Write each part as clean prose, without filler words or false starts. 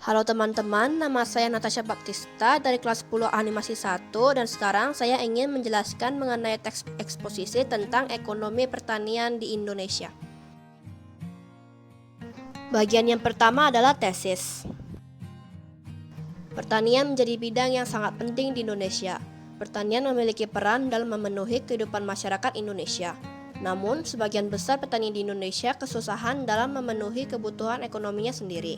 Halo teman-teman, nama saya Natasha Baptista dari kelas 10 animasi 1 dan sekarang saya ingin menjelaskan mengenai teks eksposisi tentang ekonomi pertanian di Indonesia. Bagian yang pertama adalah tesis. Pertanian menjadi bidang yang sangat penting di Indonesia. Pertanian memiliki peran dalam memenuhi kehidupan masyarakat Indonesia. Namun, sebagian besar petani di Indonesia kesusahan dalam memenuhi kebutuhan ekonominya sendiri.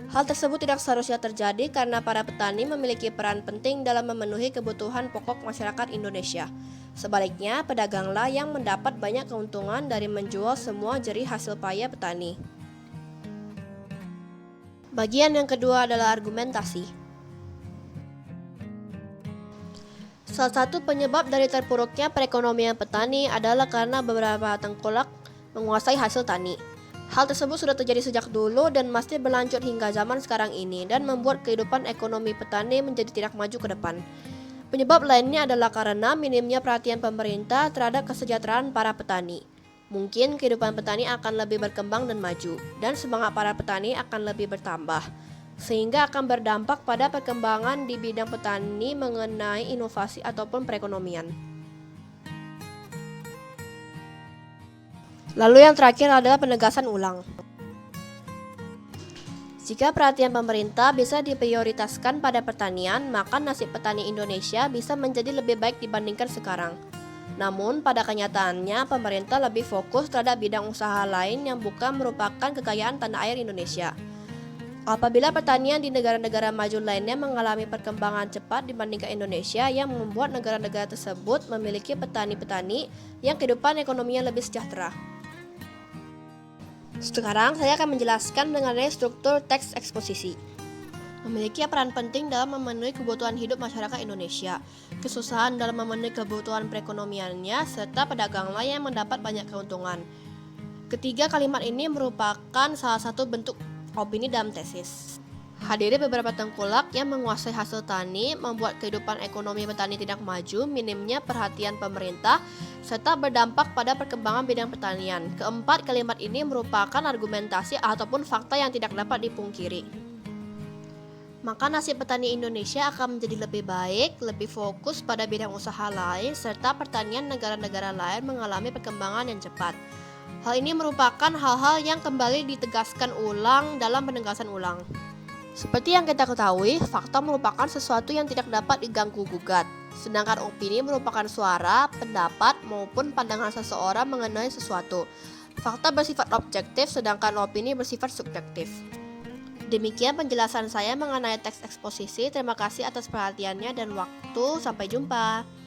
Hal tersebut tidak seharusnya terjadi karena para petani memiliki peran penting dalam memenuhi kebutuhan pokok masyarakat Indonesia. Sebaliknya, pedaganglah yang mendapat banyak keuntungan dari menjual semua jerih hasil payah petani. Bagian yang kedua adalah argumentasi. Salah satu penyebab dari terpuruknya perekonomian petani adalah karena beberapa tengkulak menguasai hasil tani. Hal tersebut sudah terjadi sejak dulu dan masih berlanjut hingga zaman sekarang ini dan membuat kehidupan ekonomi petani menjadi tidak maju ke depan. Penyebab lainnya adalah karena minimnya perhatian pemerintah terhadap kesejahteraan para petani. Mungkin kehidupan petani akan lebih berkembang dan maju, dan semangat para petani akan lebih bertambah, sehingga akan berdampak pada perkembangan di bidang petani mengenai inovasi ataupun perekonomian. Lalu yang terakhir adalah penegasan ulang. Jika perhatian pemerintah bisa diprioritaskan pada pertanian, maka nasib petani Indonesia bisa menjadi lebih baik dibandingkan sekarang. Namun, pada kenyataannya, pemerintah lebih fokus terhadap bidang usaha lain yang bukan merupakan kekayaan tanah air Indonesia. Apabila pertanian di negara-negara maju lainnya mengalami perkembangan cepat dibandingkan Indonesia yang membuat negara-negara tersebut memiliki petani-petani yang kehidupan ekonominya lebih sejahtera. Sekarang saya akan menjelaskan mengenai struktur teks eksposisi. Memiliki peran penting dalam memenuhi kebutuhan hidup masyarakat Indonesia, kesusahan dalam memenuhi kebutuhan perekonomiannya, serta pedaganglah yang mendapat banyak keuntungan. Ketiga kalimat ini merupakan salah satu bentuk opini dalam tesis. Hadiri beberapa tengkulak yang menguasai hasil tani membuat kehidupan ekonomi petani tidak maju, minimnya perhatian pemerintah, serta berdampak pada perkembangan bidang pertanian. Keempat kalimat ini merupakan argumentasi ataupun fakta yang tidak dapat dipungkiri. Maka nasib petani Indonesia akan menjadi lebih baik, lebih fokus pada bidang usaha lain, serta pertanian negara-negara lain mengalami perkembangan yang cepat. Hal ini merupakan hal-hal yang kembali ditegaskan ulang dalam penegasan ulang. Seperti yang kita ketahui, fakta merupakan sesuatu yang tidak dapat diganggu-gugat, sedangkan opini merupakan suara, pendapat, maupun pandangan seseorang mengenai sesuatu. Fakta bersifat objektif, sedangkan opini bersifat subjektif. Demikian penjelasan saya mengenai teks eksposisi. Terima kasih atas perhatiannya dan waktu. Sampai jumpa.